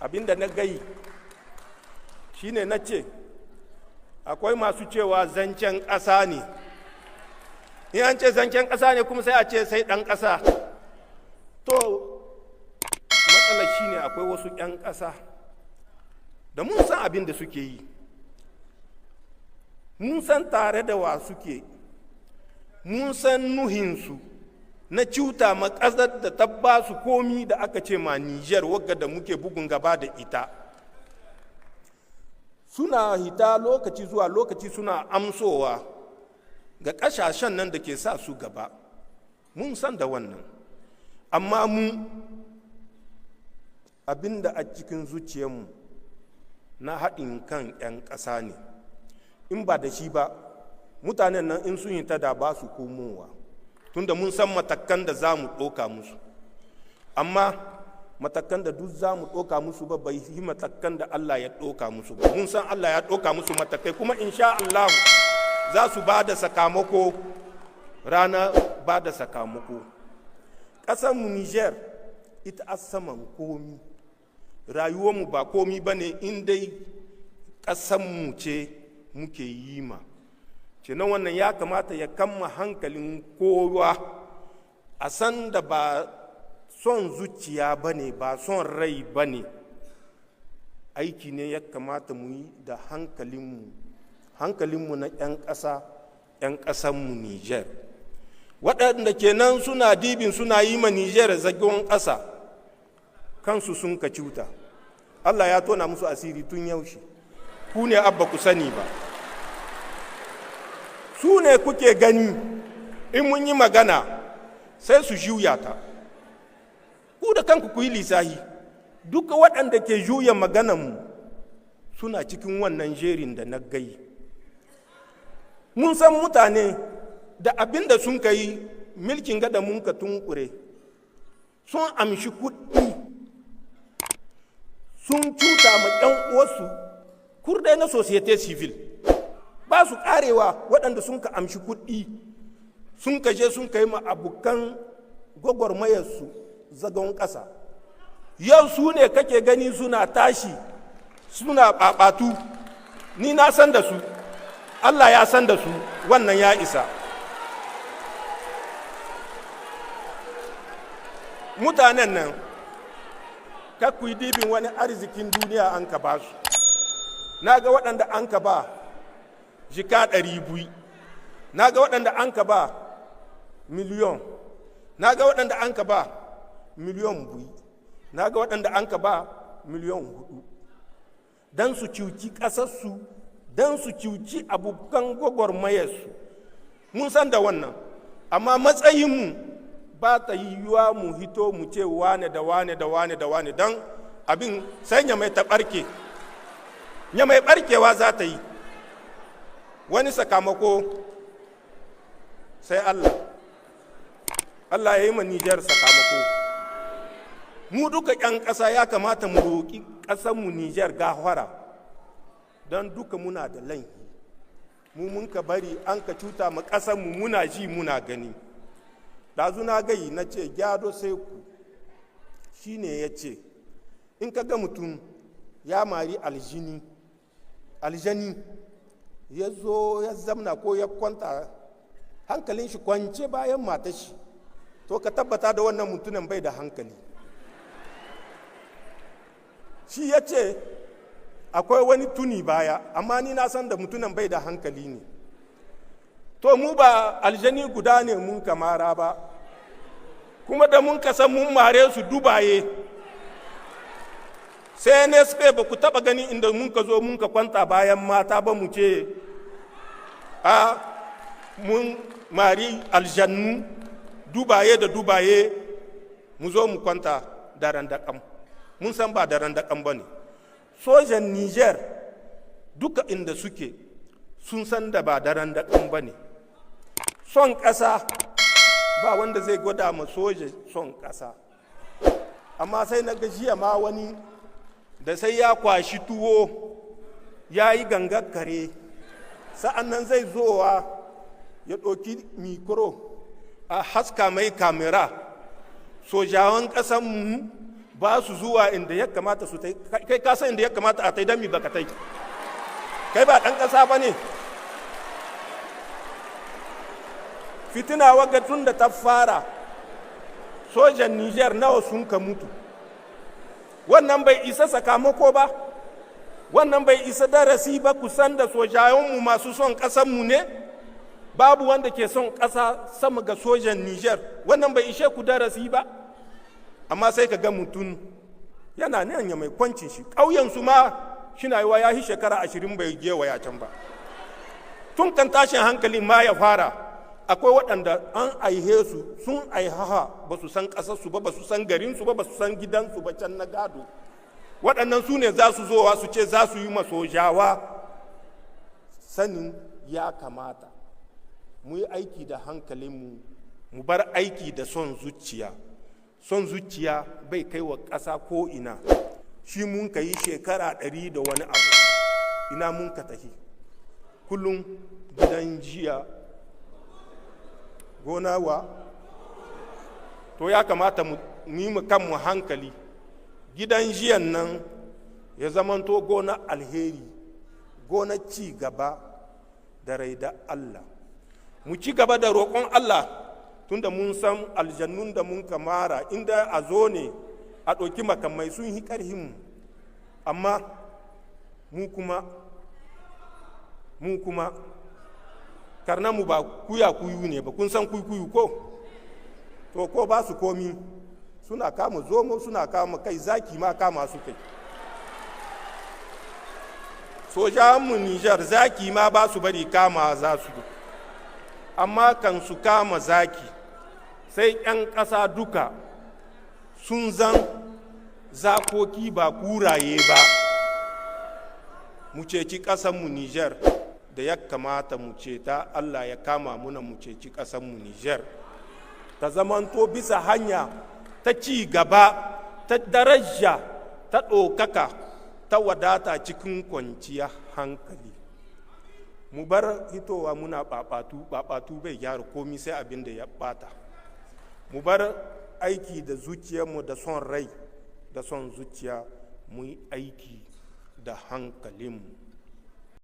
abinda na gai shine na ce akwai masu cewa zancen ƙasa ne, in an ce zancen ƙasa ne kuma sai a ce sai ɗan ƙasa. To matsalar shine akwai wasu ƴan ƙasa da mun san abin da suke yi, mun san tare da wa suke, mun san nuhinsu na cuta ma ƙasar da ta ba su komi da aka ce ma Niger wagga da muke bugun gaba da ita. Suna hita lokaci zuwa lokaci suna amsowa ga ƙasashen nan da ke sa su gaba, mun san da wannan. Amma mu abinda a cikin zuciyarmu na haɗin kan 'yan ƙasa ne, in ba da shi ba mutanen nan in sun hita da ba su komowa, tunda mun san matakan da za mu ɗoka musu. Amma matakan da duk za mu ɗoka musu ba bai yi matakan da Allah ya ɗoka musu ba. Mun san Allah ya ɗoka musu matakai kuma insha Allah za su ba da sakamako, rana ba da sakamako. Ƙasarmu Niger ita a saman komi, rayuwarmu ba komi ba ne in dai ƙasarmu ce muke yi ma. Kenan wannan ya kamata ya kama hankalin kowa, a san da ba son zuciya ba ne, ba son rai ba ne, aiki ne ya kamata mu yi da hankalinmu na 'yan ƙasa, 'yan ƙasanmu Niger. Waɗanda kenan suna dibin suna yi ma Niger zagon ƙasa, kansu sun ka cuta. Allah ya tona musu asiri tun yaushe, ku ne abba ku sani ba. Su ne kuke gani in mun yi magana sai su juya ta. Ku da kanku ku yi lissahi, duka waɗanda ke juya maganarmu suna cikin wannan jerin da na gai. Mun san mutane da abin da sun ka yi milkin gada mun ka tunkure, sun amshi kuɗi, sun cuta ma 'yan uwarsu kurdai na societe civil. Ba su karewa waɗanda sun ka amshi kuɗi sun ka je sun ka yi ma abokan gwagwarmayarsu zagon ƙasa. Yau su ne kake gani suna tashi suna ɓaɓatu. Ni na san da su, Allah ya san da su, wannan ya isa. Mutanen nan kakku yi dibin wani arzikin duniya an ka ba su. Na ga waɗanda an ka ba jika 200, na ga waɗanda an ka ba miliyon, na ga waɗanda an ka ba miliyon 2, na ga waɗanda an ka ba miliyon 4, don su cuci ƙasarsu, don su cuci abokan gwagwarmayarsu. Mun san da wannan, amma matsayinmu ba ta yiwuwa mu hito mu ce wane da wane da wane da wane, don abin sai ya mai ta ɓarke, ya mai ɓarkewa za ta yi. Wani sakamako sai Allah ya yi ma Niger sakamako. Mu duka 'yan ƙasa ya kamata mu roƙi ƙasanmu Niger gafara, don duka muna da laifi. Mu mun ka bari an ka cuta ma ƙasanmu, muna ji muna gani. Ɗazu na gai na ce gyado sai ku, shi ne ya ce in ka ga mutum ya mari aljani ya zo ya zamna ko ya kwanta hankalin shi kwance bayan matar shi, to ka tabbata da wannan mutumin bai da hankali. Shi ya ce akwai wani tuni baya, amma ni na san da mutumin bai da hankali ne. To mu ba aljani guda ne mun kamara ba, kuma da mun kasan mun mare su dubaye. Sai NSP ba ku taba gani inda mun ka zo mun ka kwanta bayan mata ba mu ce mun mari aljannu dubaye da dubaye mu zo mu kwanta daren daƙam. Mun san ba daren daƙam ba ne. Sojan Niger duka inda suke sun san da ba daren daƙam ba ne. Son ƙasa ba wanda zai gwada ma soja son ƙasa. Amma sai na gajiya ma wani da sai ya kwashi tuwo ya yi gangar kare, sa'an nan zai zowa ya ɗauki mikro a haska mai kamera. Sojawan ƙasanmu ba su zuwa inda ya kamata su tai. Kai ka san inda ya kamata a tai dan mi baka tai? Kai ba dan kasa bane. Fitina waga tun da ta fara, sojan Niger nawa sun ka mutu. Wannan bai isa sakamako ba, wannan bai isa darasi ba. Kusan da sojayenmu masu son ƙasanmu ne, babu wanda ke son ƙasa sama ga sojan Niger. Wannan bai ishe ku darasi ba. Amma sai ka ga mutum yana nan ya mai kwanci shi, ƙauyensu ma shina yiwa ya yi shekara 20 bai je waya can ba. Tun kan tashin hankali ma ya fara, akwai waɗanda an aihe su sun aihaha ba su san ƙasarsu ba, ba su san garinsu ba, ba su san gidansu ba can na gado. Waɗannan su ne za su zowa su ce za su yi masojawa. Sanin ya kamata mu yi aiki da hankalinmu, mu bar aiki da son zuciya. Son zuciya bai kai wa ƙasa ko ina. Shi mun ka yi shekara 100 da wani abu, ina mun ka tafi. Kullum gidan jiya gona wa, to ya kamata mu yi mu kanmu hankali. Gidan jiyan nan ya zamanto gona alheri, gona ci gaba da raida Allah. Mu ci gaba da roƙon Allah, tunda mun san aljannun da mun kamara inda a zo ne a ɗauki makamai sun yi ƙarhinmu. Amma mu kuma karna mu ba kuya-kuyu ne ba. Kun san kuyu ko? To ko ba su komi, suna kama zomo, suna kama kai, zaki ma kama su kai. Sojanmu Nijar zaki ma ba su bari kama za su. Amma kan su kama zaki, sai 'yan ƙasa duka sun zan zakoki ba kuraye ba. Mu ceci ƙasanmu Nijar da ya kamata mu ceta. Allah ya kama muna mu ceci ƙasanmu Nijar ta zamanto bisa hanya ta ci gaba, ta daraja, ta ɗaukaka, ta wadata cikin kwanciya hankali. Mu bar hitowa muna ɓaɓatu bai gyara komi sai abin da ya ɓata. Mu bar aiki da zuciyarmu da son rai da son zuciya, mu yi aiki da hankalinmu.